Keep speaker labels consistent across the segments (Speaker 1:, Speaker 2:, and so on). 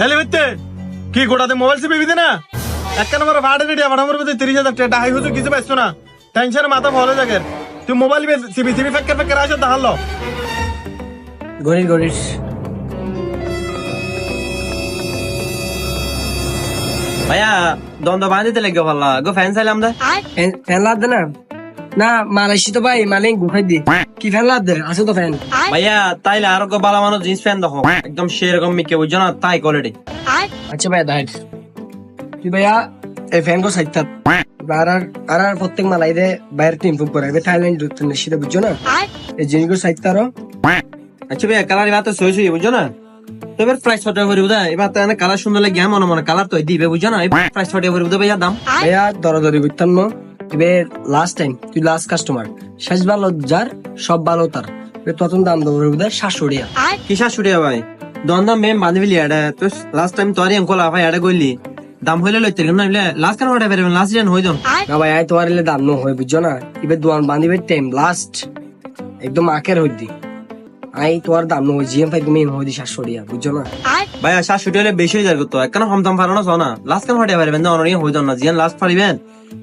Speaker 1: হেলে বিতে কি গোটাতে মোবাইল সিপি বিদে না এক নম্বর ভাড়া রেডি আমার আমার মধ্যে 30,000 টাকা ডাই হুজু কিছু পাইছো না টেনশনে মাথা ভরে জায়গার তুই মোবাইল সিপি সিপি ফেক্কার ফেক্কার আসো তাহলো
Speaker 2: গরিস গরিস
Speaker 3: ভাইয়া দ্বন্দ্ব বাঁধিতে লেগে ভাল্লা গো ফ্যান চাইলাম দে
Speaker 2: ফ্যান লাদ দে না না মালয়েশি তো ভাই মালে গুখাই দি কি ফ্যান লাদ দে আছে তো ফ্যান
Speaker 3: ভাইয়া তাইলে আরো গো বালা মানুষ জিন্স প্যান্ট দেখো একদম সেরকম মিকে বুঝছো না তাই কোয়ালিটি
Speaker 2: আচ্ছা ভাই দাইট তুই ভাইয়া এই ফ্যান কো সাইতা আর প্রত্যেক মালাই দে বাইরে টিম ফুক করে থাইল্যান্ড দুতে নিশিতে বুঝছো না এই জিনিস সাইতা রো
Speaker 3: আচ্ছা ভাইয়া কালার এবার তো সই সই বুঝছো না তো এবার প্রাইস ফটো করে বুঝা এবার তো কালার সুন্দর লাগে মনে মনে কালার তো দিবে বুঝছো না প্রাইস ফটো করে বুঝা ভাইয়া দাম
Speaker 2: ভাইয়া দরদরি বুঝতাম না এবার লাস্ট টাইম তুই লাস্ট কাস্টমার শেষ ভালো যার সব ভালো তার প্রথম দাম দেবো বুঝা 700 টাকা
Speaker 3: কিসা ছুটিয়া ভাই দ্বন্দ্ব মেম বাঁধিবি এটা তো লাস্ট টাইম তোর অঙ্কল ভাই এটা কইলি দাম হইলে লইতে না লাস্ট কার ওটা বেরবেন লাস্ট দিন হই দন
Speaker 2: না ভাই আই তোমার এলে দাম ন হয় বুঝছো না এবার দোয়ান বাঁধিবে টাইম লাস্ট একদম আখের হই দি আই তোমার দাম ন হয় জিএম ভাই তুমি হই দি 700 টাকা বুঝছো না
Speaker 3: ভাই আশা ছুটি হলে বেশি হয়ে যাবে তো একখানা কম দাম পারো না শোনা লাস্ট কার ওটা বেরবেন না অনরিয়া হই দন না জিয়ান লাস্ট পারিবেন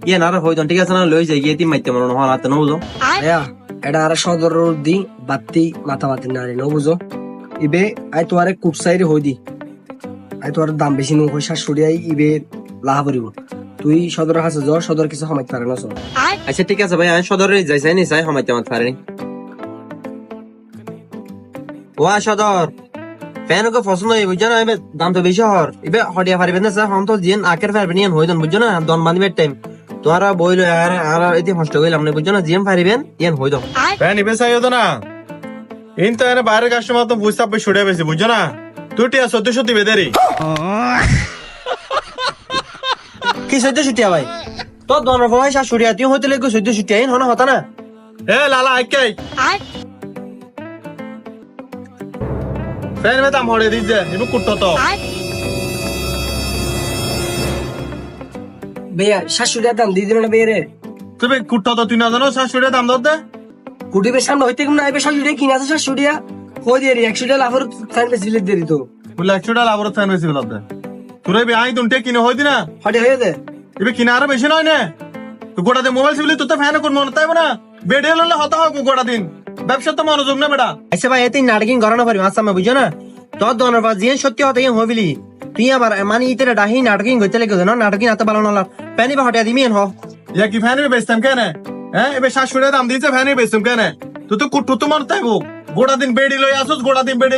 Speaker 3: ইয়ে না হই দন ঠিক আছে না লই যাই গিয়ে তিন মাইতে মনে হয় হাতে নবুঝো
Speaker 2: ভাইয়া এটা আর সদর দি বাতি মাথা বাতি না রে ন বুঝো ইবে আই তোমারে কুকসাইরে হই দি আই তোমার দাম বেশি ন হয় 700 টাকা ইবে লাভ করিব তুই সদর কাছে যাও সদর কিছু সময় পারে না
Speaker 3: আচ্ছা ঠিক আছে ভাই আমি সদরে যাই চাই নি চাই সমাইতে আমার পারেনি ওয়া সদর ফ্যান ওকে পছন্দ হয় বুঝছো না এবার দাম তো বেশি হর এবার হটিয়া পারবেন না স্যার হম তো জিন আকের পারবেন ইয়ান হইদন বুঝছো না দন বাঁধিবের টাইম তোরা বইলো আর এতে কষ্ট কইলাম না বুঝছো না জিএম পারিবেন ইয়ান হইদন
Speaker 1: ফ্যান ইবে চাইও তো না ইন তো এনে বাইরের কাস্টমার তো বুঝতে পারবে ছুড়ে বেশি বুঝছো না তুই টিয়া সত্যি সত্যি বেদেরি
Speaker 3: কি সদ্য ছুটিয়া ভাই তোর দনের ভাই শাশ ছুটিয়া তুই হইতে লেগে সদ্য ছুটিয়া ইন হনা হতা না
Speaker 1: এ লালা আইকাই ফ্যান মে দাম হড়ে দিছে ইবু কুট্টো তো
Speaker 2: ভাইয়া 700 টাকা দাম দিয়ে দিবেন না ভাইয়া রে
Speaker 1: তুমি কুট্টো তো তুই না জানো 700 টাকা দাম দতে
Speaker 2: কুটিবের সামনে হইতে না এবার 700 টাকা কিনা আছে 700 টাকা কই দিয়ে রে 100 টাকা লাভর ফাইন বেশি লিখ দেরি তো
Speaker 1: বলে 100 টাকা লাভর ফ্যান বেশি বলতে তোরে বে আই দুনটে কিনে হই দিনা
Speaker 2: হটে হয়ে দে
Speaker 1: ইবে কিনা আরো বেশি নয় না তো গোটাতে মোবাইল সিবলি তো ফ্যান কোন মন তাই না বেডে ললে হতা হয় গোটা দিন ব্যবসা তো মনোযোগ না বেটা
Speaker 3: আচ্ছা ভাই এতে নাটকিং করানো পারি আচ্ছা আমি বুঝছো না তোর দনের ভাই জিন সত্যি হতা ইন হইবিলি তুই আবার মানে ইতেরে ডাহি নাটকিং হইতে লেগে না নাটকিং এত ভালো না প্যানি বা হটিয়া দিমি হ
Speaker 1: ইয়া কি ফ্যান বেচতাম কেন হ্যাঁ এবে 700 টাকা দাম দিয়েছে ফ্যান বেচতাম কেন তুই তো কুট্টু তো মন তাইবো গোটা দিন বেডি লই আসুস গোটা দিন বেডি